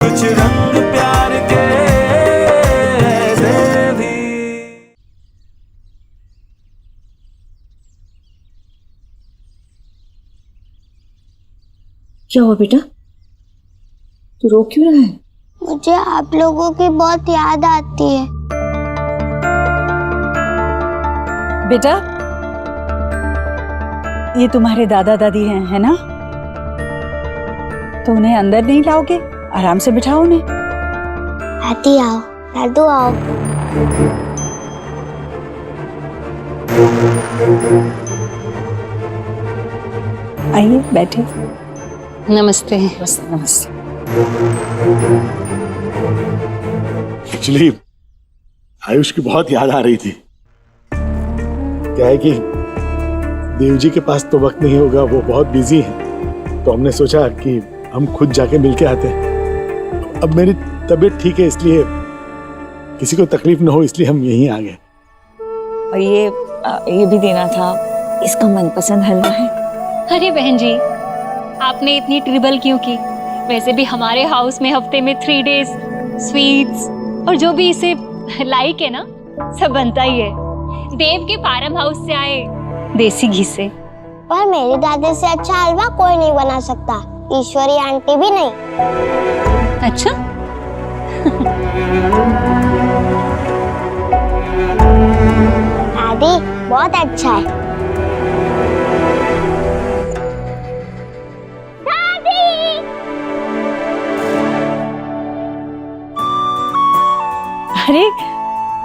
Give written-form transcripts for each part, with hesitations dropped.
कुछ रंग प्यार के ऐसे भी। क्या हुआ बेटा, तू रो क्यों रहा है? मुझे आप लोगों की बहुत याद आती है। बेटा, ये तुम्हारे दादा दादी हैं, है ना? तो उन्हें अंदर नहीं लाओगे? आराम से बिठाओ उन्हें। दादी आओ, दादू आओ। आइए बैठे। नमस्ते। नमस्ते। एक्चुअली आयुष की बहुत याद आ रही थी। क्या है कि देव जी के पास तो वक्त नहीं होगा, वो बहुत बिजी हैं, तो हमने सोचा कि हम खुद जाके मिलके आते हैं। अब मेरी तबीयत ठीक है, इसलिए किसी को तकलीफ न हो, इसलिए हम यहीं आ गए। और ये भी देना था, इसका मनपसंद हलवा है। अरे बहन जी, आपने इतनी ट्रिबल क्यों की? वैसे भी हमारे हाउस में हफ्ते में 3 डेज स्वीट्स और जो भी इसे लाइक है ना, सब बनता ही है। देव के फार्म हाउस से आए देसी घी से। पर मेरी दादी से अच्छा हलवा कोई नहीं बना सकता, ईश्वरी आंटी भी नहीं। अच्छा। दादी बहुत अच्छा है। दादी! अरे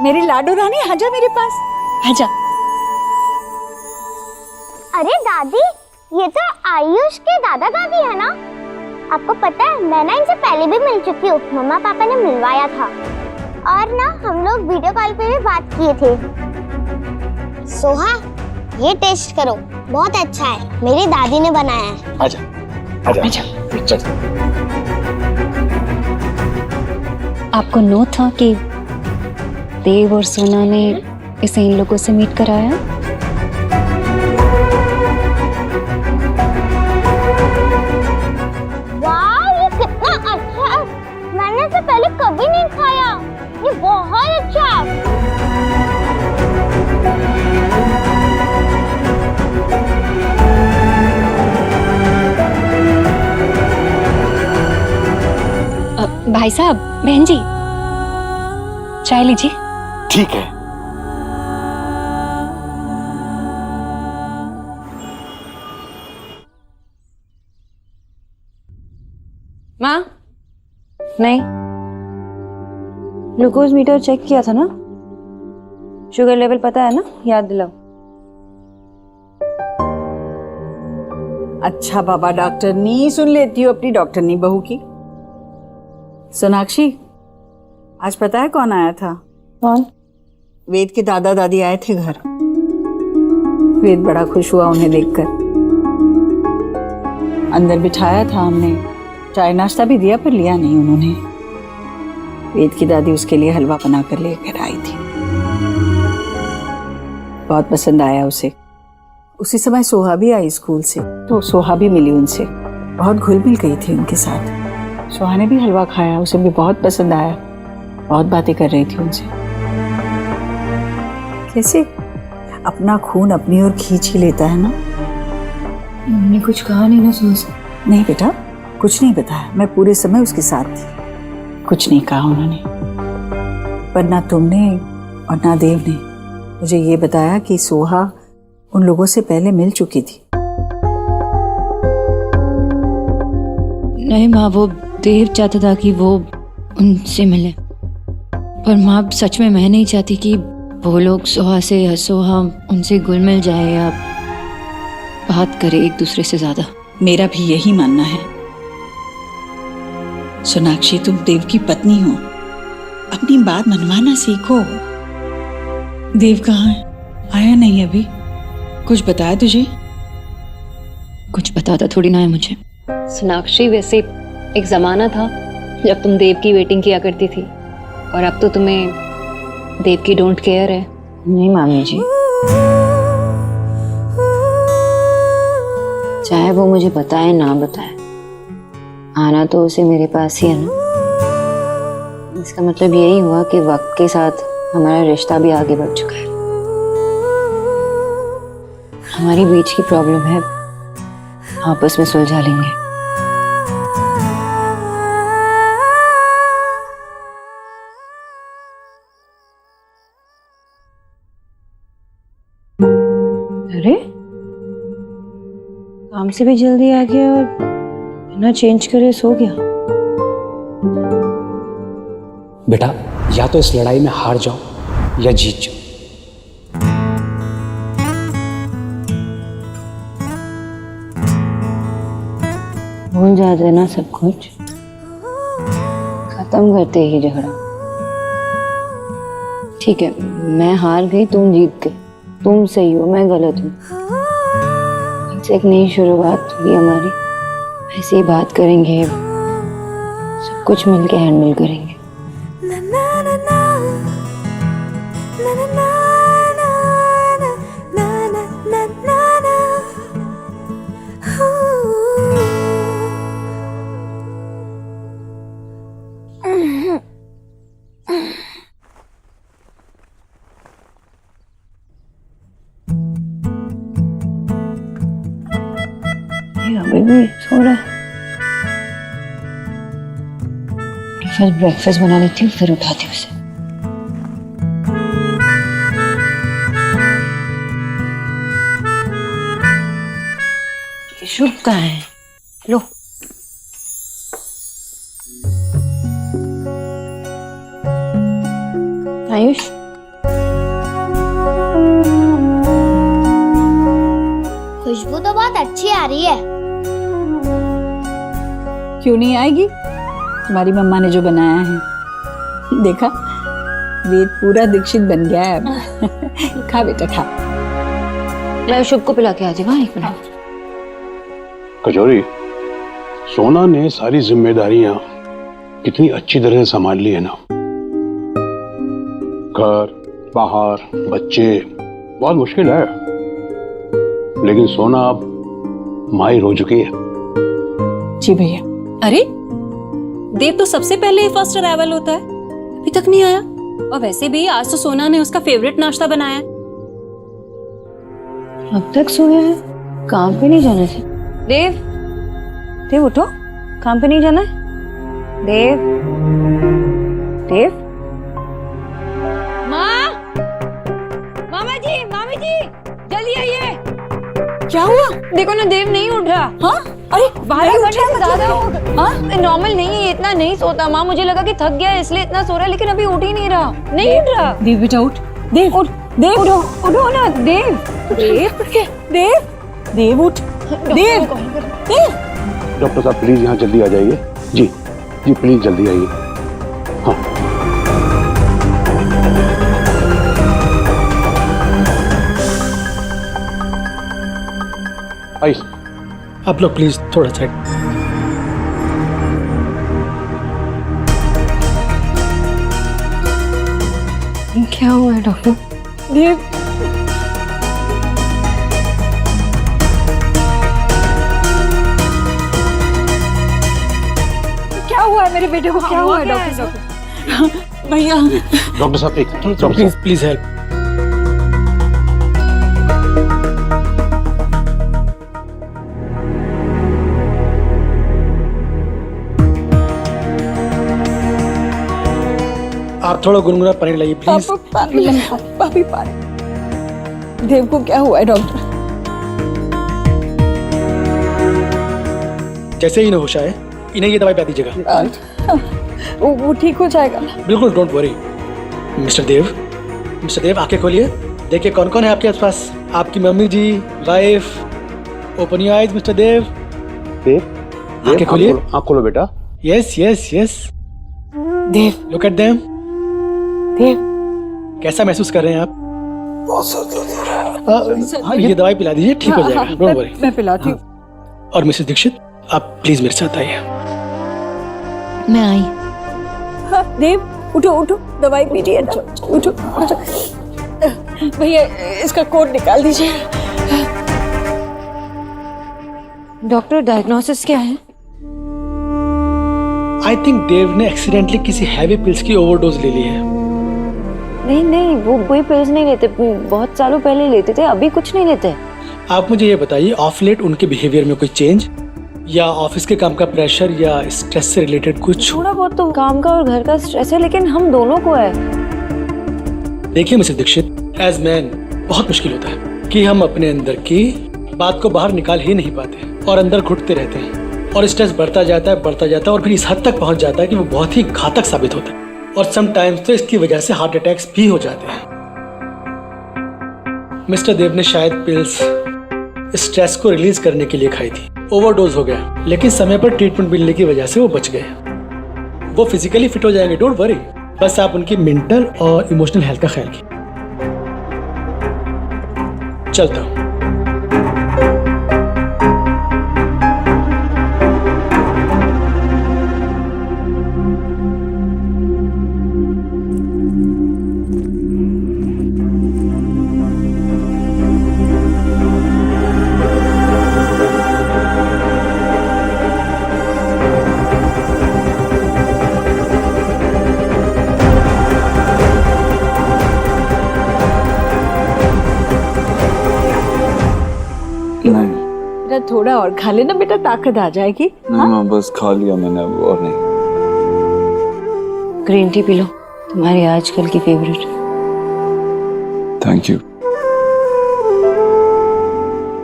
मेरी लाडो रानी, आजा मेरे पास, आजा। अरे दादी, ये तो आयुष के दादा दादी है ना? आपको पता है, मैं ना इनसे पहले भी मिल चुकी हूँ। मम्मा पापा ने मिलवाया था और ना हम लोग वीडियो कॉल पे भी बात किए थे। सोहा, ये टेस्ट करो, बहुत अच्छा है, मेरी दादी ने बनाया है। आजा, आजा, आजा। चल। आपको नो था कि देव और सोना ने इसे इन लोगों से मीट कराया? वाह, ये कितना अच्छा है, मैंने इसे पहले कभी नहीं खाया। ये बहुत अच्छा है। भाई साहब, बहन जी, चाय लीजिए। ठीक है। माँ, नहीं, ग्लूकोज मीटर चेक किया था ना? शुगर लेवल पता है ना? याद दिलाओ। अच्छा बाबा, डॉक्टरनी सुन लेती हो अपनी डॉक्टरनी बहू की। सोनाक्षी, आज पता है कौन आया था? कौन? वेद के दादा दादी आए थे घर। वेद बड़ा खुश हुआ उन्हें देखकर। अंदर बिठाया था हमने, चाय नाश्ता भी दिया, पर लिया नहीं उन्होंने। वेद की दादी उसके लिए हलवा बनाकर लेकर आई थी। बहुत पसंद आया उसे। उसी समय सोहा भी आई स्कूल से, तो सोहा भी मिली उनसे, बहुत घुल मिल गई थी उनके साथ। सोहा ने भी हलवा खाया, उसे भी बहुत पसंद आया, बहुत बातें कर रही थी उनसे। कैसे अपना खून अपनी ओर खींच ही लेता है ना। उन्होंने कुछ कहा नहीं ना सोच? नहीं बेटा, कुछ नहीं बताया, मैं पूरे समय उसके साथ थी। कुछ नहीं कहा उन्होंने, पर ना तुमने और ना देव ने मुझे ये बताया कि सोहा उन लोगों से पहले मिल चुकी थी। नहीं माँ, वो देव चाहता था कि वो उनसे मिले, पर माँ सच में मैं नहीं चाहती कि वो लोग सोहा से या सोहा उनसे घुल मिल जाए या बात करे एक दूसरे से ज्यादा। मेरा भी यही मानना है। सोनाक्षी, तुम देव की पत्नी हो, अपनी बात मनवाना सीखो। देव कहाँ है? आया नहीं अभी? कुछ बताया तुझे? कुछ बताता थोड़ी ना है मुझे। सोनाक्षी, वैसे एक जमाना था जब तुम देव की वेटिंग किया करती थी, और अब तो तुम्हें देव की डोंट केयर है। नहीं मामी जी, चाहे वो मुझे बताए ना बताए, आना तो उसे मेरे पास ही है ना। इसका मतलब यही हुआ कि वक्त के साथ हमारा रिश्ता भी आगे बढ़ चुका है। हमारी बीच की प्रॉब्लम है, आपस में सुलझा लेंगे। अरे काम से भी जल्दी आ गया और बिना चेंज करे सो गया। बेटा, या तो इस लड़ाई में हार जाओ या जीत जाओ। भूल जा देना सब कुछ, खत्म करते ही झगड़ा। ठीक है, मैं हार गई, तुम जीत गए। तुम सही हो, मैं गलत हूँ। इनसे एक नई शुरुआत हुई हमारी। ऐसे ही बात करेंगे, सब कुछ मिलके हैंडल करेंगे। अभी भी सो रहा है। फर्स्ट ब्रेकफास्ट बना लेती हूँ, फिर उठाती हूँ उसे। शुभ कहाँ है? लो। आयुष, खुशबू तो बहुत अच्छी आ रही है। क्यों नहीं आएगी? तुम्हारी मम्मा ने जो बनाया है, देखा, वेद पूरा दीक्षित बन गया है अब। खा बेटा खा। मैं शुभ को पिला के आ जाऊंगा। एक मिनट। कचौरी, सोना ने सारी जिम्मेदारियां कितनी अच्छी तरह से संभाल ली है ना। घर, बाहर, बच्चे, बहुत मुश्किल है, लेकिन सोना अब माहिर हो चुकी है। जी भैया। अरे देव तो सबसे पहले फर्स्ट अराइवल होता है, अभी तक नहीं आया। और वैसे भी आज तो सोना ने उसका फेवरेट नाश्ता बनाया है। अब तक सोया है, काम पे नहीं जाना था। देव, देव उठो, काम पे नहीं जाना है। देव, देव। माँ, मामी जी, जल्दी आइए। क्या हुआ? देखो ना, देव नहीं उठ रहा। हाँ? अरे 12 घंटे से ज्यादा हो गए। हाँ, नॉर्मल नहीं है, इतना नहीं सोता। माँ, मुझे लगा कि थक गया है इसलिए इतना सो रहा है, लेकिन अभी उठ ही नहीं रहा। नहीं उठ रहा। देव बेटा उठ। देव उठ। देव उठो, उठो ना। देव, देव देव देव उठ। देव देव। डॉक्टर साहब प्लीज यहाँ जल्दी आ जाइए। जी जी प्लीज जल्दी आइए। हाँ, आइए। आप लोग प्लीज थोड़ा साइड। क्या हुआ है डॉक्टर? देव, क्या हुआ है मेरे बेटे को? क्या हुआ है डॉक्टर साहब? भैया डॉक्टर साहब एक डॉक्टर प्लीज साहब, प्लीज हेल्प। आप थोड़ा गुनगुना पानी लाइए प्लीज। पापी पानी। देव को क्या हुआ है डॉक्टर? जैसे ही इन्हें होश आए, इन्हें ये दवाई पिला दीजिएगा। वो ठीक हो जाएगा। बिल्कुल, डोंट वरी। मिस्टर देव आंखें खोलिए, देखिए कौन कौन है आपके आसपास। आपकी mummy ji, wife. Open your eyes mister Dev. Dev आंखें खोलिए। आँख खोलो बेटा। Yes yes yes. Dev, look at them. Dev कैसा महसूस कर रहे हैं आप? बहुत सर दर्द हो रहा है। ये दवाई पिला दीजिए, ठीक हो जाएगा, डोंट वरी। मैं पिलाती हूँ। और मिसेस दीक्षित, आप प्लीज मेरे साथ आइए। मैं आई। हाँ, देव उठो उठो, दवाई पीजिए ना। उठो उठो। भैया इसका कोट निकाल दीजिए। डॉक्टर, डायग्नोसिस क्या है? आई थिंक देव ने एक्सीडेंटली किसी हैवी पिल्स की ओवरडोज ले ली है। नहीं नहीं, वो कोई पिल्स नहीं लेते, बहुत सालों पहले लेते थे, अभी कुछ नहीं लेते। आप मुझे ये बताइए, ऑफ लेट उनके बिहेवियर में कोई चेंज, या ऑफिस के काम का प्रेशर, या स्ट्रेस से रिलेटेड कुछ? थोड़ा बहुत तो काम का और घर का स्ट्रेस है, लेकिन हम दोनों को है। देखिए मिसेस दीक्षित, एज मैन बहुत मुश्किल होता है कि हम अपने अंदर की बात को बाहर निकाल ही नहीं पाते और अंदर घुटते रहते हैं, और स्ट्रेस बढ़ता जाता है और फिर इस हद तक पहुंच जाता है कि वो बहुत ही घातक साबित होता है, और समटाइम्स तो इसकी वजह से हार्ट अटैक्स भी हो जाते हैं। मिस्टर देव ने शायद पिल्स स्ट्रेस को रिलीज करने के लिए खाई थी, ओवरडोज हो गया, लेकिन समय पर ट्रीटमेंट मिलने की वजह से वो बच गए। वो फिजिकली फिट हो जाएंगे, डोंट वरी, बस आप उनकी मेंटल और इमोशनल हेल्थ का ख्याल कीजिए। चलता हूँ। बेटा थोड़ा और खा लेना बेटा, ताकत आ जाएगी। नहीं माँ, बस खा लिया मैंने, अब और नहीं। ग्रीन टी पी लो, तुम्हारी आजकल की फेवरेट। Thank you.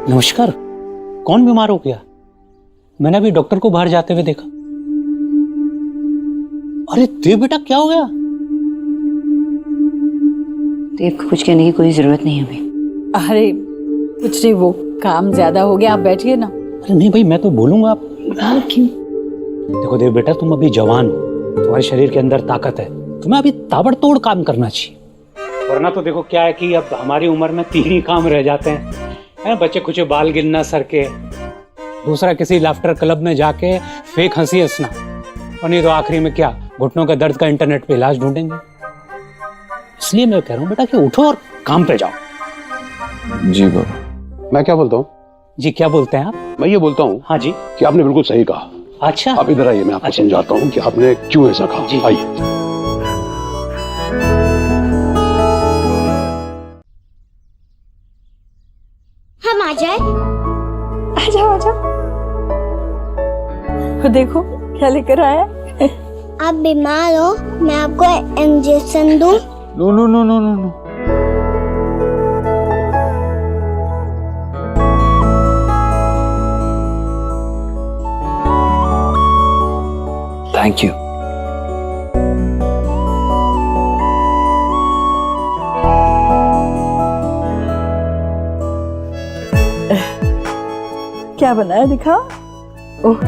नमस्कार, कौन बीमार हो गया? मैंने अभी डॉक्टर को बाहर जाते हुए देखा। अरे देव बेटा, क्या हो गया? देव को कुछ कहने की कोई जरूरत नहीं अभी। अरे कुछ नहीं, वो काम ज्यादा हो गया, आप बैठिए ना। अरे नहीं भाई, मैं तो बोलूंगा। आप क्यों? देखो देव बेटा, तुम अभी जवान हो, तुम्हारे शरीर के अंदर ताकत है, तुम्हें अभी ताबड़तोड़ काम करना चाहिए। वरना तो देखो क्या है कि अब हमारी उम्र में 3 ही काम रह जाते हैं, बच्चे कुछ बाल गिनना सर के, दूसरा किसी लाफ्टर क्लब में जाके फेक हंसी हंसना, और नहीं तो आखिरी में क्या, घुटनों का दर्द का इंटरनेट पे इलाज ढूंढेंगे। इसलिए मैं कह रहा हूँ बेटा कि उठो और काम पे जाओ। जी बाबा। मैं क्या बोलता हूँ? जी क्या बोलते हैं आप? मैं ये बोलता हूँ हाँ जी। कि आपने बिल्कुल सही कहा। अच्छा, आप इधर आइए, मैं आपको समझाता हूँ कि आपने क्यों ऐसा कहा। जी। आइए। हम आ जाए? आ जाओ आ जाओ। वो देखो क्या लेकर आया। आप बीमार हो, मैं आपको इंजेक्शन दूं? No no no no no no. Thank you. क्या बनाया दिखा। ओह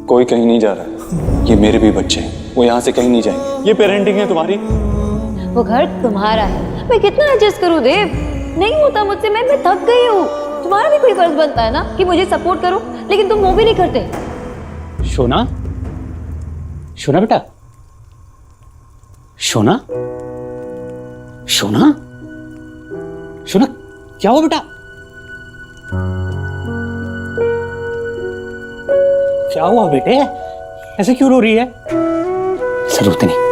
कोई कहीं नहीं जा रहा है, ये मेरे भी बच्चे हैं, वो यहाँ से कहीं नहीं जाएंगे। ये पेरेंटिंग है तुम्हारी। वो घर तुम्हारा है, मैं कितना एडजस्ट करूं देव, नहीं होता मुझसे, मैं थक गई हूँ। तुम्हारा भी कोई फर्ज बनता है ना कि मुझे सपोर्ट करो, लेकिन तुम वो भी नहीं करते। शोना, शोना बेटा, शोना, शोना, शोना, क्या हुआ बेटा? क्या हुआ बेटे, ऐसे क्यों रो रही है? जरूरत नहीं।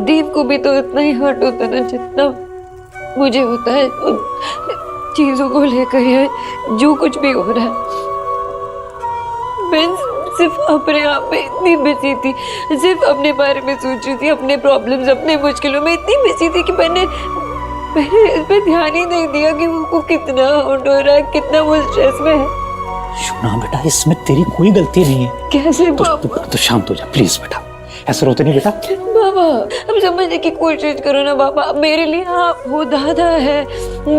देव को भी तो इतना ही हर्ट होता है ना जितना मुझे होता है उन चीजों को लेकर, या जो कुछ भी हो रहा है। मैं सिर्फ अपने आप में इतनी बिजी थी, सिर्फ अपने बारे में सोच रही थी, अपने प्रॉब्लम्स, अपने मुश्किलों में इतनी बिजी थी कि मैंने इस पे ध्यान ही नहीं दिया कि वो कितना हर्ट हो रहा है, कितना वो स्ट्रेस में है। शोना बेटा, इसमें तेरी कोई गलती नहीं है। कैसे तो शांत हो जा प्लीज बेटा, ऐसे रोते नहीं बेटा। बाबा अब समझने की कोशिश करो ना बाबा, मेरे लिए आप वो दादा है,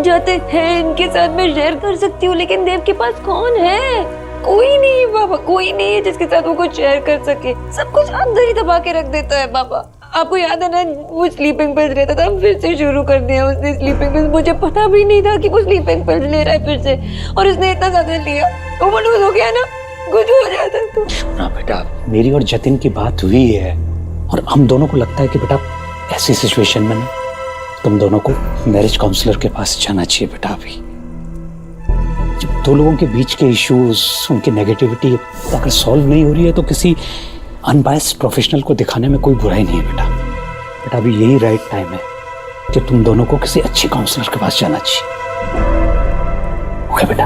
जाते हैं इनके साथ मैं शेयर कर सकती हूँ, लेकिन देव के पास कौन है? कोई नहीं है बाबा, कोई नहीं है जिसके साथ वो कुछ शेयर कर सके। सब कुछ अंदर ही दबा के रख देता है बाबा। आपको याद है ना, वो स्लीपिंग पिल्स लेता था, फिर से शुरू कर दिया उसने स्लीपिंग पिल्स। मुझे पता भी नहीं था कि वो स्लीपिंग पिल्स ले रहा है फिर से, और उसने इतना ज्यादा लिया, ओवरडोज हो गया ना। कुछ हो जाता तो। ना बेटा, मेरी और जतिन की बात हुई है और हम दोनों को लगता है कि बेटा ऐसी सिचुएशन में ना तुम दोनों को मैरिज काउंसलर के पास जाना चाहिए बेटा। अभी जब दो लोगों के बीच के इश्यूज, उनकी नेगेटिविटी अगर सॉल्व नहीं हो रही है तो किसी अनबायस्ड प्रोफेशनल को दिखाने में कोई बुराई नहीं है बेटा। बेटा अभी यही राइट टाइम है कि तुम दोनों को किसी अच्छे काउंसलर के पास जाना चाहिए। ओके बेटा।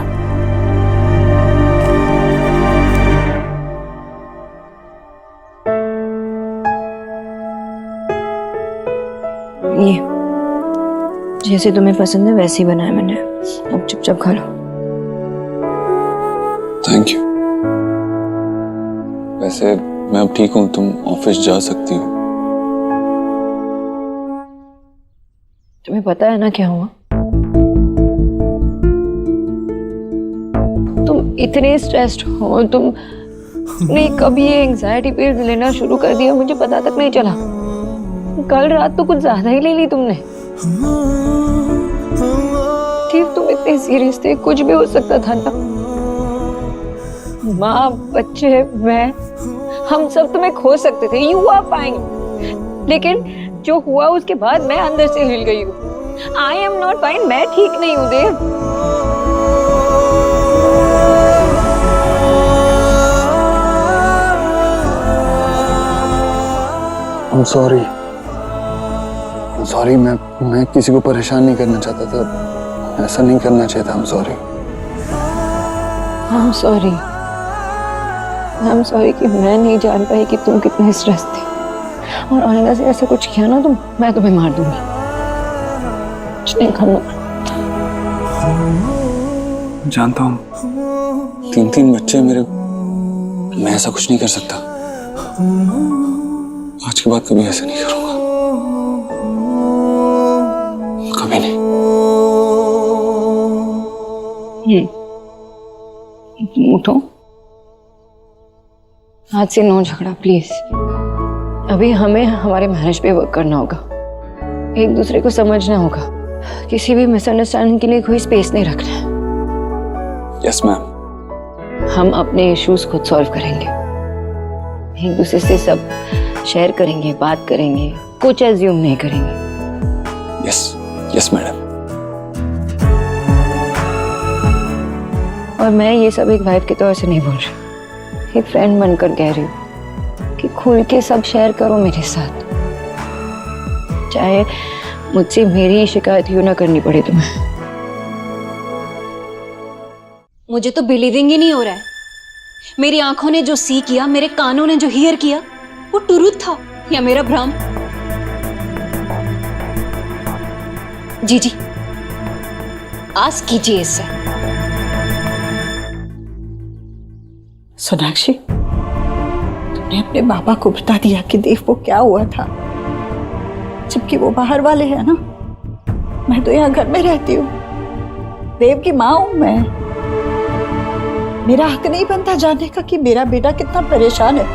ये जैसे तुम्हें पसंद है वैसे ही बनाया मैंने, अब चुपचाप खा लो। Thank you. वैसे मैं अब ठीक हूँ, तुम ऑफिस जा सकती हो। तुम्हें पता है ना क्या हुआ? तुम इतने स्ट्रेस्ड हो, तुमने कब ये एंजाइटी पिल्स लेना शुरू कर दिया मुझे पता तक नहीं चला। कल रात तो कुछ ज्यादा ही ले ली तुमने। ठीक, तुम इतने सीरियस थे, कुछ भी हो सकता था ना। माँ, बच्चे, मैं, हम सब तुम्हें खो सकते थे। You are fine. लेकिन जो हुआ उसके बाद मैं अंदर से हिल गई हूँ। I am not fine. मैं ठीक नहीं हूँ देव। I'm sorry, मैं किसी को परेशान नहीं करना चाहता था, ऐसा नहीं करना चाहिए था। I'm sorry कि मैं नहीं जान पाई कि तुम कितने स्ट्रेस थे, और आइंदा से ऐसा कुछ किया ना तो मैं तुम्हें मार दूंगी। कुछ नहीं करना। जानता हूँ 3 बच्चे मेरे, मैं ऐसा कुछ नहीं कर सकता। आज के बाद कभी ऐसा नहीं करूंगा, कभी नहीं। उठो, आज से नो झगड़ा प्लीज। अभी हमें हमारे मैरिज पे वर्क करना होगा, एक दूसरे को समझना होगा, किसी भी मिसअंडरस्टैंडिंग के लिए कोई स्पेस नहीं रखना है। Yes ma'am. हम अपने इश्यूज खुद सॉल्व करेंगे, एक दूसरे से सब शेयर करेंगे, बात करेंगे, कुछ एज्यूम नहीं करेंगे। Yes madam. और मैं ये सब एक वाइफ के तौर से नहीं बोल रही, एक फ्रेंड बनकर कह रही हूँ कि खुल के सब शेयर करो मेरे साथ, चाहे मुझसे मेरी शिकायत यूं ना करनी पड़े तुम्हें। मुझे तो बिलीविंग ही नहीं हो रहा है। मेरी आंखों ने जो सी किया, मेरे कानों ने जो हियर किया, वो ट्रुथ था या मेरा भ्रम? जी आस्क कीजिए इससे। सोनाक्षी, तुमने अपने बाबा को बता दिया कि देव को क्या हुआ था, जबकि वो बाहर वाले हैं ना। मैं तो यहाँ घर में रहती हूँ, देव की माँ हूँ मैं। मेरा हक नहीं बनता जानने का कि मेरा बेटा कितना परेशान है,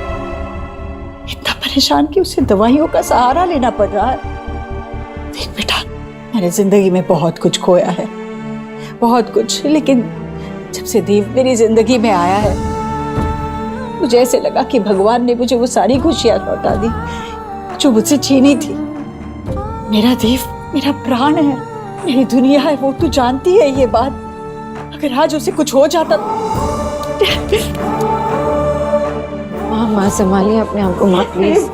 इतना परेशान कि उसे दवाइयों का सहारा लेना पड़ रहा है। देख बेटा, मैंने जिंदगी में बहुत कुछ खोया है, बहुत कुछ, लेकिन जब से देव मेरी जिंदगी में आया है मुझे ऐसे लगा कि भगवान ने मुझे वो सारी खुशियां लौटा दी जो मुझसे छीनी थी। मेरा देव मेरा प्राण है, मेरी दुनिया है, वो तू जानती है ये बात। अगर आज उसे कुछ हो जाता माँ संभालिए अपने आप को माँ प्लीज।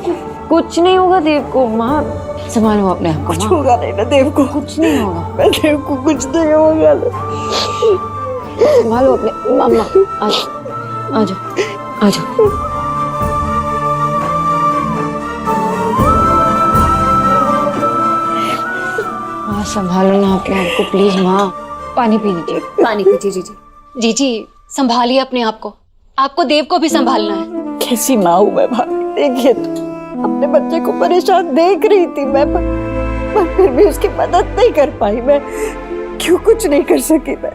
कुछ नहीं होगा देव को, माँ संभालो अपने आप को। कुछ होगा नहीं ना देव को, कुछ नहीं होगा। मैं देव को कुछ नहीं होगा ना। संभालो अपने। मामा आ जाओ। माँ संभालो ना अपने आप को प्लीज। माँ पानी पी लीजिए। पानी पीजिए। जी संभालिए अपने आप को, आपको देव को भी संभालना है। कैसी माँ हूँ मैं भाभी, देखिए तो अपने बच्चे को परेशान देख रही थी मैं, पर फिर भी उसकी मदद नहीं कर पाई। मैं क्यों कुछ नहीं कर सकी? मैं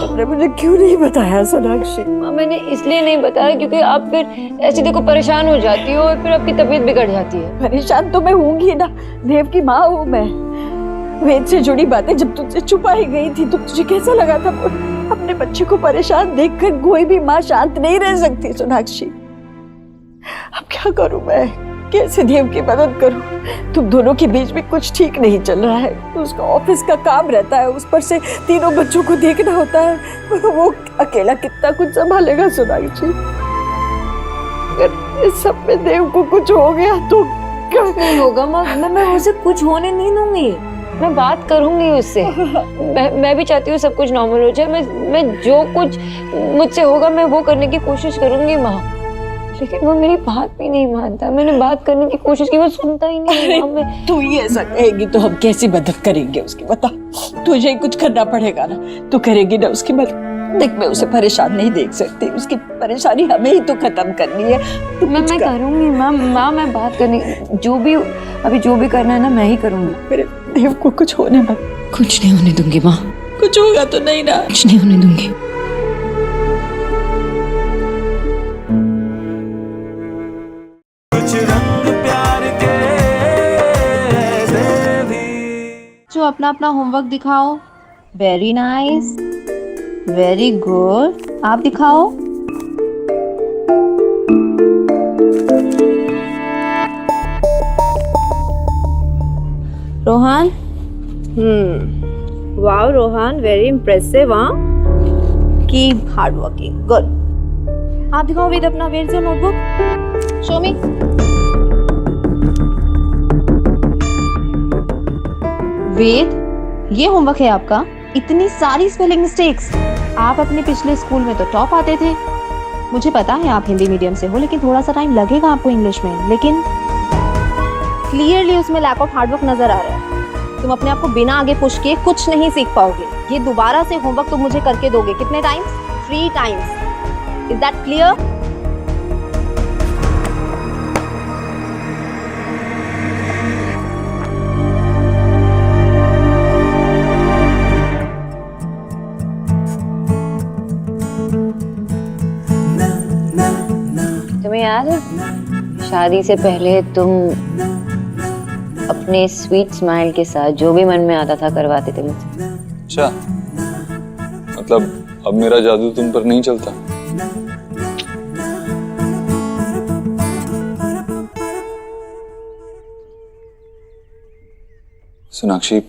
तुमने मुझे क्यों नहीं बताया सोनाक्षी? माँ मैंने इसलिए नहीं बताया क्योंकि आप फिर ऐसे देखो परेशान हो जाती हो और फिर आपकी तबीयत बिगड़ जाती है। परेशान तो मैं होंगी ना, देव की माँ हूँ मैं। वेद से जुड़ी बातें जब तुझसे छुपाई गई थी तो तुझे कैसा लगा था? अपने बच्चे को परेशान देखकर कोई भी माँ शांत नहीं रह सकती सोनाक्षी। अब क्या करूं मैं, कैसे देव की मदद करूं? तुम दोनों के बीच में कुछ ठीक नहीं चल रहा है। उसका ऑफिस का काम रहता है, उस पर से तीनों बच्चों को देखना होता है, वो अकेला कितना कुछ संभालेगा सोनाक्षी? अगर इस सब में देव को कुछ हो गया तो क्या नहीं होगा माँ, मैं उसे कुछ होने नहीं दूंगी। मैं बात करूंगी उससे। मैं भी चाहती हूँ सब कुछ नॉर्मल हो जाए। मैं जो कुछ मुझसे होगा मैं वो करने की कोशिश करूंगी माँ, लेकिन वो मेरी बात भी नहीं मानता। मैंने बात करने की कोशिश की, वो सुनता ही नहीं। माँ मैं तू ही ऐसा कहेगी तो हम कैसी मदद करेंगे उसकी? बता, तुझे ही कुछ करना पड़ेगा ना, तू करेगी ना उसकी मदद। देख, मैं उसे परेशान नहीं देख सकती, उसकी परेशानी हमें ही तो खत्म करनी है। मैं करूंगी माँ, मैं बात करने जो भी करना है ना मैं ही करूंगी। मेरे देव को कुछ होने मत। कुछ नहीं होने दूंगी माँ, कुछ होगा तो नहीं ना? कुछ नहीं होने दूंगी। जो अपना अपना होमवर्क दिखाओ। Very nice, very good. आप दिखाओ। Rohan, wow Rohan, very impressive. हाँ, कीप हार्ड वर्किंग, गुड। आप दिखाओ वेद अपना, where is your notebook? Show me. Ved, ये होमवर्क है आपका? इतनी सारी स्पेलिंग मिस्टेक्स। आप अपने पिछले स्कूल में तो टॉप आते थे। मुझे पता है आप हिंदी मीडियम से हो, लेकिन थोड़ा सा टाइम लगेगा आपको इंग्लिश में। लेकिन क्लियरली उसमें लैक ऑफ हार्डवर्क नजर आ रहा है। तुम अपने आप को बिना आगे पुश किए कुछ नहीं सीख पाओगे। ये दोबारा से होमवर्क तुम मुझे करके दोगे। कितने times? 3 times. Is that clear? तुम्हें याद है शादी से पहले तुम अपने स्वीट स्माइल के साथ जो भी मन में आता था करवाते थे मुझसे? अच्छा, मतलब अब मेरा जादू तुम पर नहीं चलता? सोनाक्षी,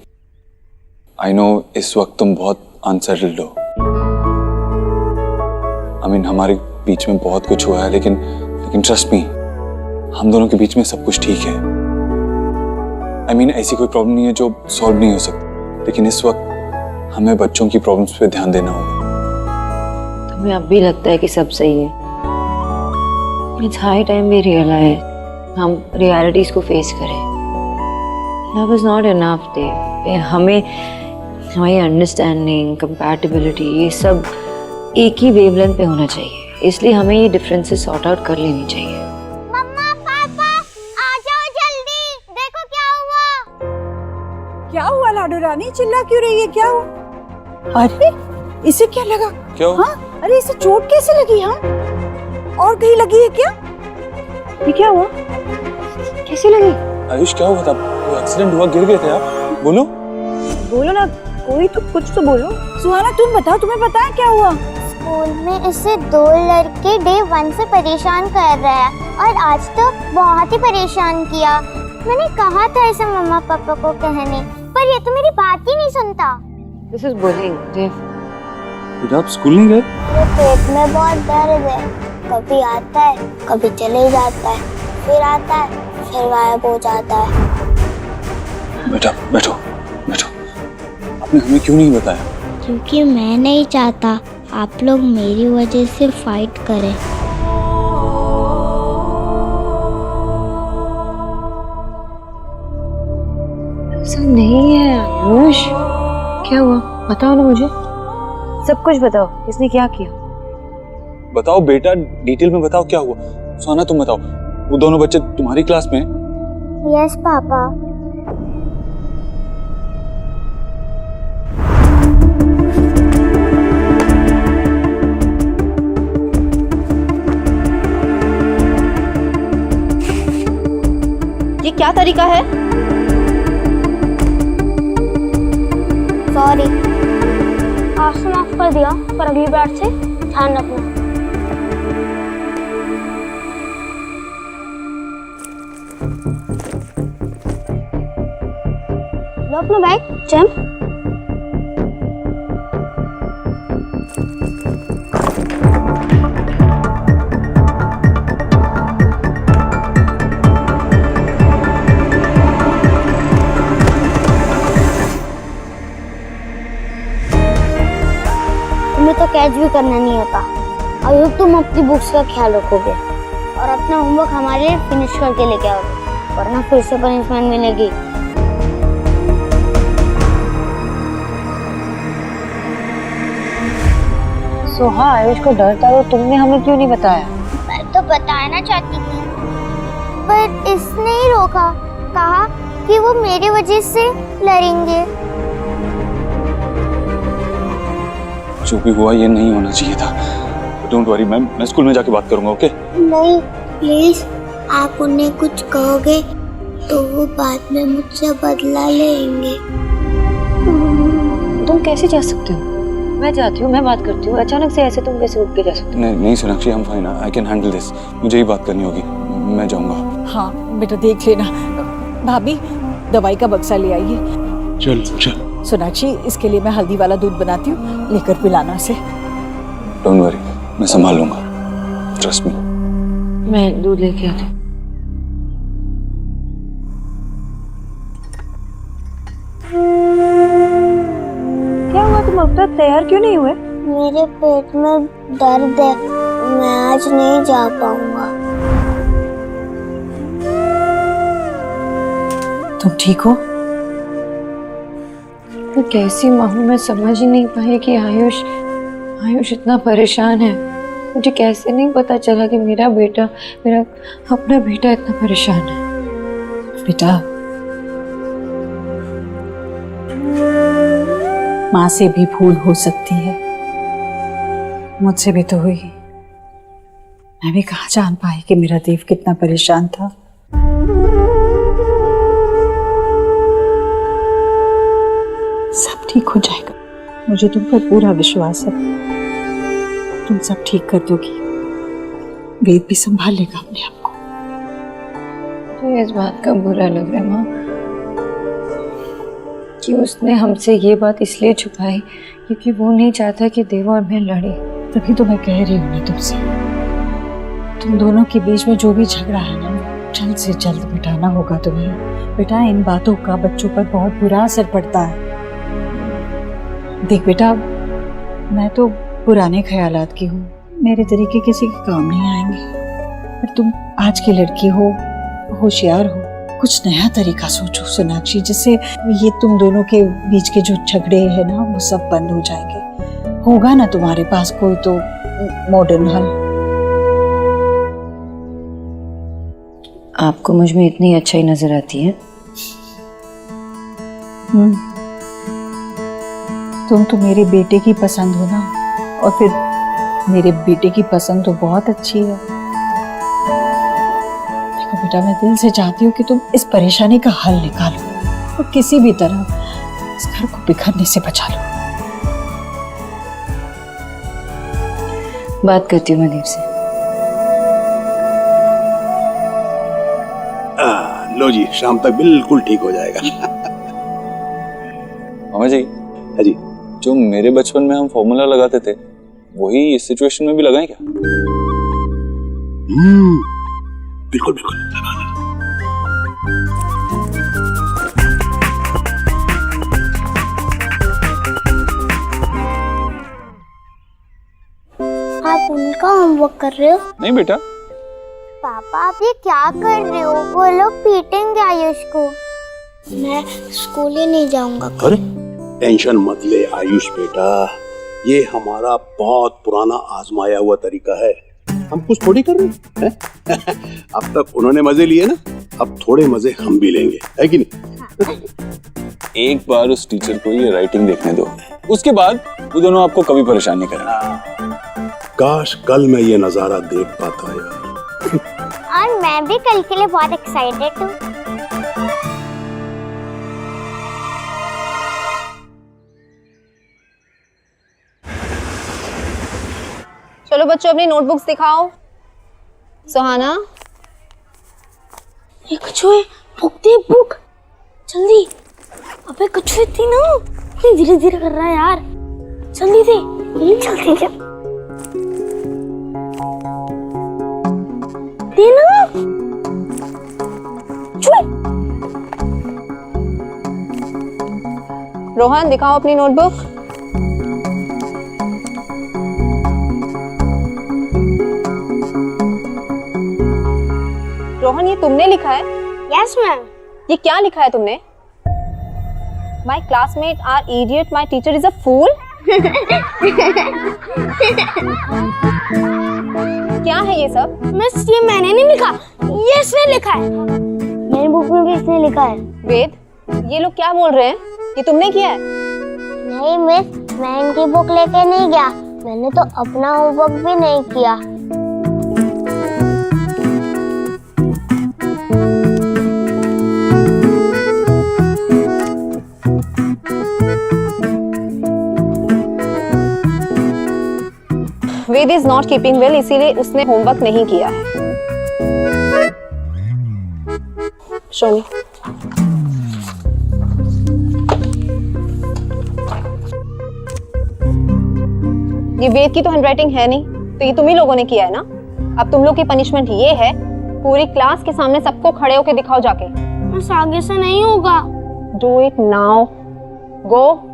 आई नो इस वक्त तुम बहुत अनसेटल्ड हो। हमारे बीच में बहुत कुछ हुआ है, लेकिन ट्रस्ट मी, हम दोनों के बीच में सब कुछ ठीक है। ऐसी कोई प्रॉब्लम नहीं है जो सॉल्व नहीं हो सकती, लेकिन इस वक्त हमें बच्चों की प्रॉब्लम्स पे ध्यान देना होगा। तुम्हें अब भी लगता है कि सब सही है? It's high time we realize, हम रियलिटीज को फेस करें। Love is not enough Dev. हमें हमारी अंडरस्टैंडिंग, कंपैटिबिलिटी, ये सब एक ही वेवलेंथ पे होना चाहिए। इसलिए हमें ये डिफरेंसेस सॉर्ट आउट कर लेनी चाहिए। मम्मा, पापा, आ जाओ जल्दी। देखो क्या हुआ। क्या हुआ लाडो रानी? चिल्ला क्यों रही है? क्या हुआ? अरे इसे क्या लगा? क्या हुआ? हाँ, अरे इसे चोट कैसे लगी? हाँ, और कहीं लगी है क्या? ये क्या हुआ? कैसे लगी? आयुष, क्या हुआ था? कोई एक्सीडेंट हुआ? गिर गए थे आप? बोलो बोलो ना, कोई तो कुछ तो बोलो। सुहाना, तुम बताओ, तुम्हें पता है क्या हुआ? स्कूल में इससे 2 लड़के डे 1 से परेशान कर रहे हैं और आज तो बहुत ही परेशान किया। मैंने कहा था इसे मम्मा पापा को कहने, पर ये तो मेरी बात ही नहीं सुनता। दिस इज बुलिंग देव। बेटा, आप स्कूल नहीं गए? मेरे पेट में बहुत दर्द है। कभी आता है, कभी चले जाता है, फिर आता है, फिर गायब हो जाता है। बेटा बैठो बैठो। आपने हमें क्यों नहीं बताया? क्योंकि मैं नहीं चाहता आप लोग मेरी वजह से फाइट करें। ऐसा नहीं है आयुष। क्या हुआ बताओ ना मुझे, सब कुछ बताओ। किसने क्या किया? बताओ बेटा, डिटेल में बताओ क्या हुआ। सोना, तुम बताओ, वो दोनों बच्चे तुम्हारी क्लास में? Yes papa. ये क्या तरीका है? सॉरी। आज तो माफ कर दिया, पर अगली बार से ध्यान रखना। लो अपना बैग, जंप। तुम्हें तो कैच भी करना नहीं होता। आई होप तुम अपनी बुक्स का ख्याल रखोगे और अपना होमवर्क हमारे लिए फिनिश करके लेके आओगे, वरना फिर से पनिशमेंट मिलेगी। सोहा, आयुष को डर था तो तुमने हमें क्यों नहीं बताया? मैं तो बताना चाहती थी, पर इसने ही रोका, कहा कि वो मेरी वजह से लड़ेंगे। जो भी हुआ ये नहीं होना चाहिए था। डोंट वरी मैम, मैं स्कूल में जाके बात करूंगा, ओके? नहीं प्लीज, आप उन्हें कुछ कहोगे तो वो बाद में मुझसे बदला लेंगे। तुम कैसे जा सकते हो? मैं जाती हूँ, मैं बात करती हूँ। अचानक से ऐसे तुम कैसे उठ के जा सकते हो? नहीं नहीं सोनाक्षी, हम fine, I can handle this. मुझे ही बात करनी होगी, मैं जाऊंगा। हाँ बेटा, देख लेना। भाभी, दवाई का बक्सा ले आइए। चल चल। सोनाक्षी, इसके लिए मैं हल्दी वाला दूध बनाती हूँ, लेकर पिलाना से। डोंट वरी, मैं संभाल लूंगा, ट्रस्ट मी। मैं दूध लेके आती हूँ। क्या हुआ, तुम अब तक तैयार क्यों नहीं हुए? मेरे पेट में दर्द है, मैं आज नहीं जा पाऊंगा। तुम ठीक हो? मैं कैसी माँ हूँ, मैं समझ ही नहीं पाई कि आयुष इतना परेशान है। मुझे कैसे नहीं पता चला कि मेरा अपना बेटा इतना परेशान है। बेटा, माँ से भी भूल हो सकती है, मुझसे भी तो हुई। मैं भी कहाँ जान पाई कि मेरा देव कितना परेशान था। सब ठीक हो जाएगा, मुझे तुम पर पूरा विश्वास है। तुम सब ठीक कर दोगी, वेद भी संभाल लेगा अपने आप को। मुझे इस बात का बुरा लग रहा है माँ कि उसने हमसे ये बात इसलिए छुपाई क्योंकि वो नहीं चाहता कि देव और मैं लड़े। तभी तो मैं कह रही हूँ ना तुमसे, तुम दोनों के बीच में जो भी झगड़ा है ना, जल्द से जल्द मिटाना होगा तुम्हें। बेटा, इन बातों का बच्चों पर बहुत बुरा असर पड़ता है। देख बेटा, मैं तो पुराने ख्यालात की हूँ, मेरे तरीके किसी के काम नहीं आएंगे, पर तुम आज की लड़की हो, होशियार हो, कुछ नया तरीका सोचो सोनाक्षी, जिससे ये तुम दोनों के बीच के जो झगड़े हैं ना, वो सब बंद हो जाएंगे। होगा ना तुम्हारे पास कोई तो मॉडर्न हल? आपको मुझ में इतनी अच्छाई नजर आती है? तुम तो मेरे बेटे की पसंद हो ना, और फिर मेरे बेटे की पसंद तो बहुत अच्छी है। देखो बेटा, मैं दिल से चाहती हूँ कि तुम इस परेशानी का हल निकालो और किसी भी तरह इस घर को बिखरने से बचा लो। बात करती हूँ मैं देव से। लो जी, शाम तक बिल्कुल ठीक हो जाएगा। मामा जी, हाँ जी। जो मेरे बचपन में हम फॉर्मूला लगाते थे, वही इस सिचुएशन में भी लगाएं क्या? बिल्कुल बिल्कुल लगाना। आप उनका होमवर्क कर रहे हो? नहीं बेटा। पापा, आप ये क्या कर रहे हो? वो लोग पीटेंगे आयुष को। मैं स्कूल ही नहीं जाऊंगा। अरे टेंशन मत ले आयुष बेटा, ये हमारा बहुत पुराना आजमाया हुआ तरीका है, हम कुछ थोड़ी कर रहे हैं। अब तक उन्होंने मजे लिए ना, अब थोड़े मजे हम भी लेंगे, है कि नहीं? एक बार उस टीचर को ये राइटिंग देखने दो, उसके बाद वो दोनों आपको कभी परेशान नहीं करेंगे। काश कल मैं ये नजारा देख पाता यार। और मैं भी कल के लिए बहुत एक्साइटेड हूँ। चलो बच्चों अपनी नोटबुक्स दिखाओ। सुहाना, ये कछुए, बुक दे बुक जल्दी। अबे कछुए थी ना, इतनी धीरे धीरे कर रहा है यार, जल्दी दे। जल्दी दे देना। कछुए, रोहन दिखाओ अपनी नोटबुक। रोहन, ये तुमने लिखा है? Yes ma'am. ये क्या लिखा है तुमने? My classmate are idiot, my teacher is a fool. क्या है ये सब? मिस ये मैंने नहीं लिखा, ये इसने लिखा है। मेरी बुक में भी इसने लिखा है। वेद, ये लोग क्या बोल रहे हैं? ये तुमने किया है? नहीं मिस, मैं इनकी बुक लेके नहीं गया, मैंने तो अपना होमवर्क भी नहीं किया। वेद इज नॉट कीपिंग वेल, इसीलिए उसने होमवर्क नहीं किया है। शोनी, ये वेद की तो हैंडराइटिंग है नहीं, तो ये तुम ही लोगों ने किया है ना। अब तुम लोग की पनिशमेंट ये है, पूरी क्लास के सामने सबको खड़े होके दिखाओ जाके। बस आगे से नहीं होगा। डू इट नाउ, गो।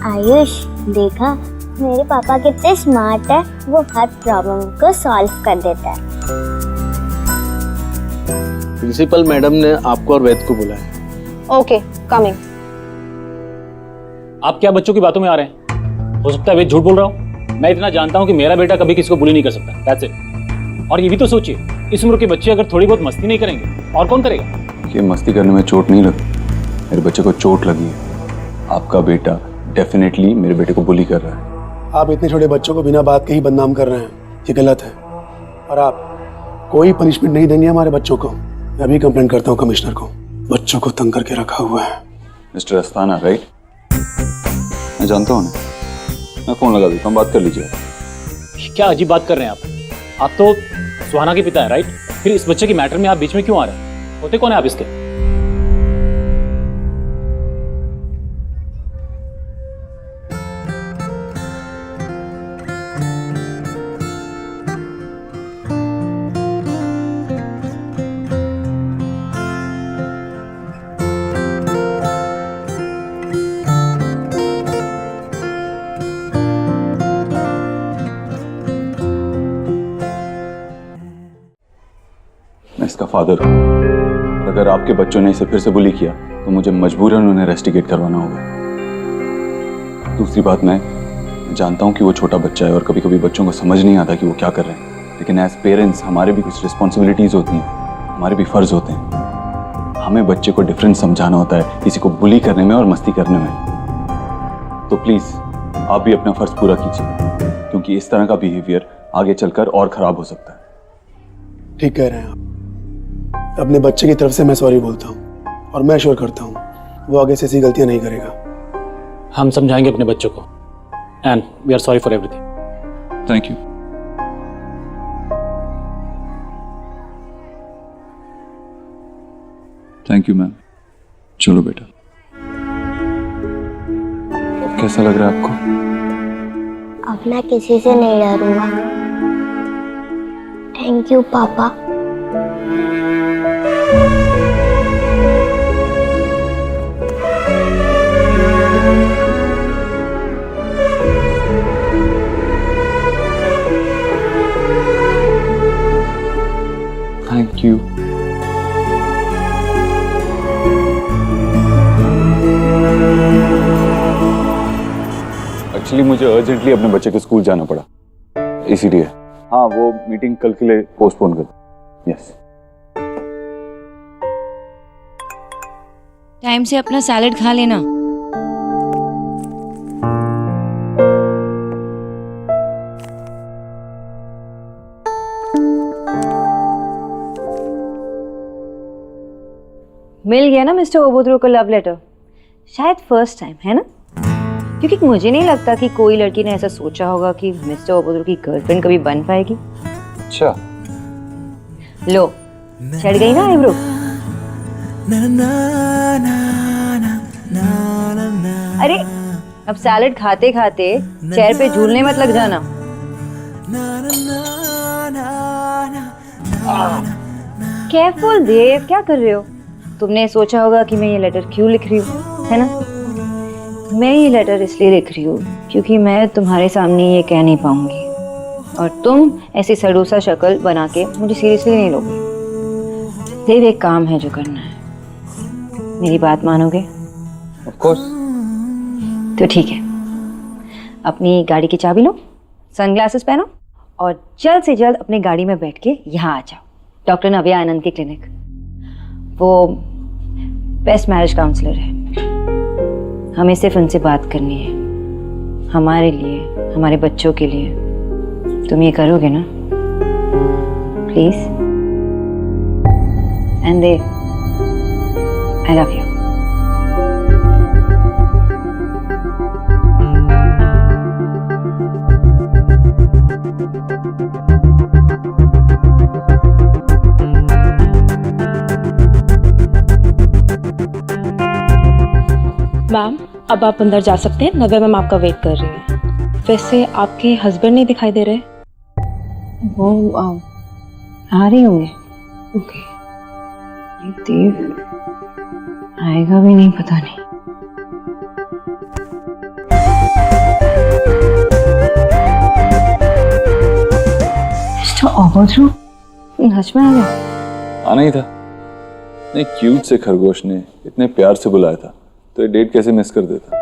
आयुष, देखा मेरे पापा कितने स्मार्ट है, वो हर प्रॉब्लम को सॉल्व कर देता है। प्रिंसिपल मैडम ने आपको और वेद को बुलाया। Okay, coming. आप क्या बच्चों की बातों में आ रहे हैं? हो सकता है वेद झूठ बोल रहा हूँ। मैं इतना जानता हूँ कि मेरा बेटा कभी किसी को बुली नहीं कर सकता। That's it. और ये भी तो सोचिए, इस उम्र के बच्चे अगर थोड़ी बहुत मस्ती नहीं करेंगे और कौन करेगा? ये मस्ती करने में चोट नहीं लगी, मेरे बच्चे को चोट लगी है। आपका बेटा डेफिनेटली मेरे बेटे को बुली कर रहा है। आप इतने छोटे बच्चों को बिना बात के ही बदनाम कर रहे हैं, ये गलत है। और आप कोई पनिशमेंट नहीं देंगे हमारे बच्चों को। मैं अभी कंप्लेंट करता हूँ कमिश्नर को, बच्चों को तंग करके रखा हुआ है। Mister Asthana, right? मैं जानता हूँ ना, मैं फोन लगा देता हूँ, बात कर लीजिए। क्या अजीब बात कर रहे हैं आप? आप तो सुहाना के पिता हैं, राइट? फिर इस बच्चे के मैटर में आप बीच में क्यों आ रहे हैं? होते कौन है आप इसके? मैं इसका फादर हूँ, और अगर आपके बच्चों ने इसे फिर से बुली किया तो मुझे मजबूरन उन्हें रेस्टिकेट करवाना होगा। दूसरी बात, मैं जानता हूँ कि वो छोटा बच्चा है और कभी कभी बच्चों को समझ नहीं आता कि वो क्या कर रहे हैं, लेकिन एज पेरेंट्स हमारे भी कुछ रिस्पॉन्सिबिलिटीज होती हैं, हमारे भी फर्ज होते हैं। हमें बच्चे को डिफरेंस समझाना होता है, किसी को बुली करने में और मस्ती करने में। तो प्लीज आप भी अपना फर्ज पूरा कीजिए, क्योंकि इस तरह का बिहेवियर आगे चलकर और खराब हो सकता है। ठीक कह रहे हैं आप। अपने बच्चे की तरफ से मैं सॉरी बोलता हूँ और मैं श्योर करता हूँ वो आगे से ऐसी गलतियां नहीं करेगा। हम समझाएंगे अपने बच्चों को, and we are sorry for everything. Thank you. Thank you ma'am. चलो बेटा, कैसा लग रहा है आपको? अब मैं किसी से नहीं डरूंगा। थैंक यू पापा। Thank you. एक्चुअली मुझे अर्जेंटली अपने बच्चे के स्कूल जाना पड़ा, इसीलिए। हाँ, वो मीटिंग कल के लिए पोस्टपोन कर दो। यस। टाइम से अपना सैलेड खा लेना। किया ना मिस्टर ओबोद्रो को लव लेटर, शायद फर्स्ट टाइम, है ना? क्योंकि मुझे नहीं लगता कि कोई लड़की ने ऐसा सोचा होगा कि मिस्टर ओबोद्रो की गर्लफ्रेंड कभी बन पाएगी। अच्छा, लो, चढ़ गई ना आईब्रो? अरे अब सैलेड खाते खाते चेयर पे झूलने मत लग जाना। केयरफुल देव, क्या कर रहे हो? तुमने सोचा होगा कि मैं ये लेटर क्यों लिख रही हूँ, है ना? मैं ये लेटर इसलिए लिख रही हूँ क्योंकि मैं तुम्हारे सामने ये कह नहीं पाऊंगी और तुम ऐसी सड़ूसा शक्ल बना के मुझे सीरियसली नहीं लोगे। देव, एक काम है जो करना है, मेरी बात मानोगे? Of course. तो ठीक है, अपनी गाड़ी की चाबी लो, सनग्लासेस पहनो और जल्द से जल्द अपनी गाड़ी में बैठ के यहाँ आ जाओ, डॉक्टर नव्या आनंद के क्लिनिक। वो बेस्ट मैरिज काउंसलर है, हमें सिर्फ उनसे बात करनी है, हमारे लिए, हमारे बच्चों के लिए। तुम ये करोगे ना please? And Dev, I love you. Ma'am, अब आप अंदर जा सकते हैं, नव्या मैम आपका वेट कर रही है। वैसे आपके हस्बैंड नहीं दिखाई दे रहे? वो आ रही होंगे। ओके। देव आएगा भी नहीं, पता नहीं। मिस्टर ओबोद्रो, सच में आ गया? आना ही था। नहीं, क्यूट से खरगोश ने इतने प्यार से बुलाया था, तो ये डेट कैसे मिस कर देता?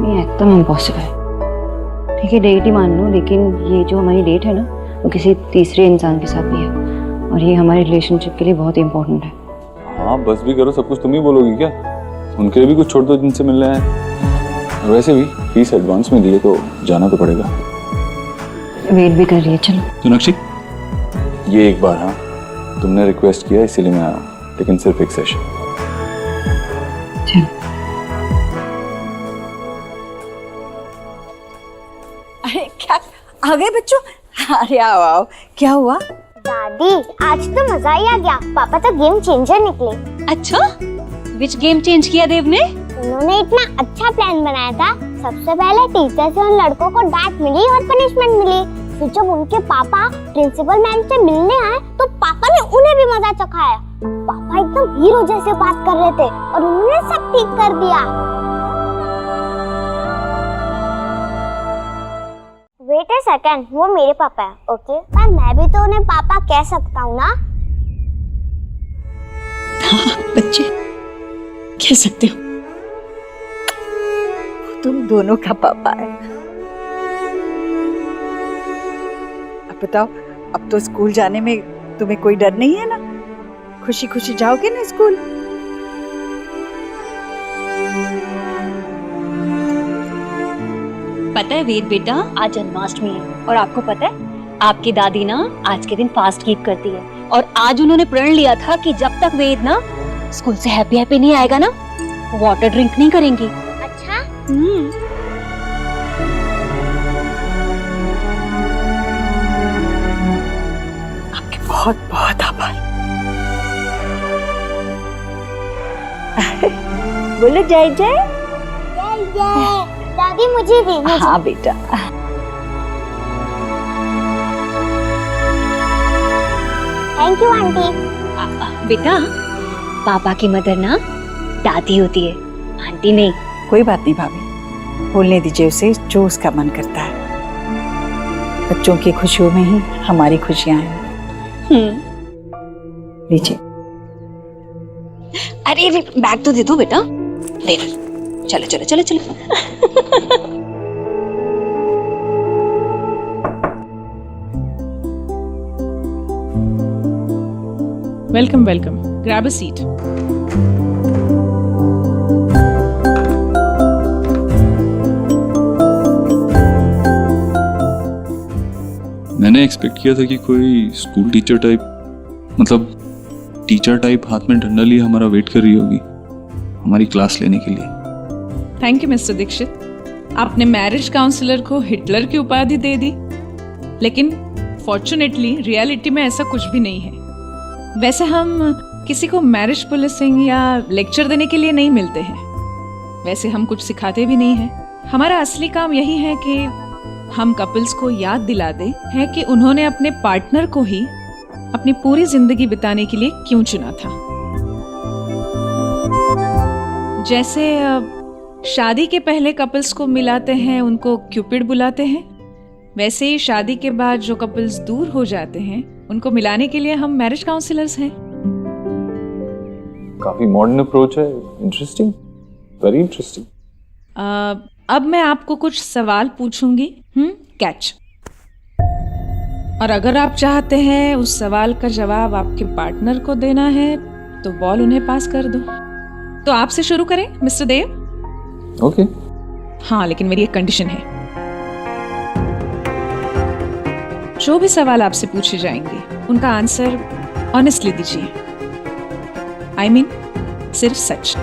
ये एकदम इम्पॉसिबल है। ठीक है, डेट ही मान लो, लेकिन ये जो हमारी डेट है ना, वो किसी तीसरे इंसान के साथ भी है और ये हमारे रिलेशनशिप के लिए बहुत इम्पोर्टेंट है। हाँ, बस भी करो, सब कुछ तुम ही बोलोगी क्या? उनके लिए भी कुछ छोड़ दो जिनसे मिलना है। और वैसे भी फीस एडवांस में दिए तो जाना तो पड़ेगा। वेट भी कर रही है, चलो। सोनाक्षी, ये एक बार, हाँ तुमने रिक्वेस्ट किया इसीलिए मैं आया हूँ, लेकिन सिर्फ एक सेशन। अरे क्या आ गए बच्चों? अरे आओ आओ, क्या हुआ? दादी, आज तो मजा ही आ गया। पापा तो गेम चेंजर निकले। अच्छा, विच गेम चेंज किया देव ने? उन्होंने इतना अच्छा प्लान बनाया था। सबसे पहले टीचर से उन लड़कों को डांट मिली और पनिशमेंट मिली। फिर जब उनके पापा प्रिंसिपल मैम से मिलने आए तो पापा ने उन्हें भी मजा चखाया। पापा एकदम हीरो जैसे बात कर रहे थे और उन्होंने सब ठीक कर दिया। वेट अ सेकंड, वो मेरे पापा है, ओके? पर मैं भी तो उन्हें पापा कह सकता हूँ ना? हाँ बच्चे, कह सकते हो। तुम दोनों का पापा है। अब बताओ, अब तो स्कूल जाने में तुम्हें कोई डर नहीं है ना? खुशी खुशी जाओगे ना स्कूल? पता है वेद बेटा, आज जन्माष्टमी है और आपको पता है आपकी दादी ना आज के दिन फास्ट कीप करती है और आज उन्होंने प्रण लिया था कि जब तक वेद ना स्कूल से हैप्पी हैप्पी नहीं आएगा ना, वाटर ड्रिंक नहीं करेंगी। अच्छा? आपके बहुत बहुत आभार। बोलो जय जय। जय जय। दादी मुझे भी। हाँ बेटा। Thank you aunty. बेटा, पापा की मदर ना दादी होती है, आंटी नहीं। कोई बात नहीं भाभी, बोलने दीजिए उसे जो उसका मन करता है। बच्चों की खुशियों में ही हमारी खुशियां हैं। लीजिए। अरे बैग तो दे दो बेटा, दे दो। चलो चलो चलो चलो। Welcome welcome, grab a seat. मैंने एक्सपेक्ट किया था कि कोई स्कूल टीचर टाइप, मतलब टीचर टाइप हाथ में डंडा लिए हमारा वेट कर रही होगी हमारी क्लास लेने के लिए। थैंक यू मिस्टर दीक्षित, आपने मैरिज काउंसलर को हिटलर की उपाधि दे दी, लेकिन फॉर्चुनेटली रियलिटी में ऐसा कुछ भी नहीं है। वैसे हम किसी को मैरिज पुलिसिंग या लेक्चर देने के लिए नहीं मिलते हैं, वैसे हम कुछ सिखाते भी नहीं हैं। हमारा असली काम यही है कि हम कपल्स को याद दिला दें है कि उन्होंने अपने पार्टनर को ही अपनी पूरी जिंदगी बिताने के लिए क्यों चुना था। जैसे शादी के पहले कपल्स को मिलाते हैं, उनको क्यूपिड बुलाते हैं, वैसे ही शादी के बाद जो कपल्स दूर हो जाते हैं उनको मिलाने के लिए हम मैरिज काउंसलर्स हैं। काफी मॉडर्न अप्रोच है, इंटरेस्टिंग, वेरी इंटरेस्टिंग। अब मैं आपको कुछ सवाल पूछूंगी, कैच। और अगर आप चाहते हैं उस सवाल का जवाब आपके पार्टनर को देना है तो बॉल उन्हें पास कर दो। तो आपसे शुरू करें मिस्टर देव? ओके। हाँ, लेकिन मेरी एक कंडीशन है, जो भी सवाल आपसे पूछे जाएंगे उनका आंसर ऑनेस्टली दीजिए। I mean, सिर्फ सच।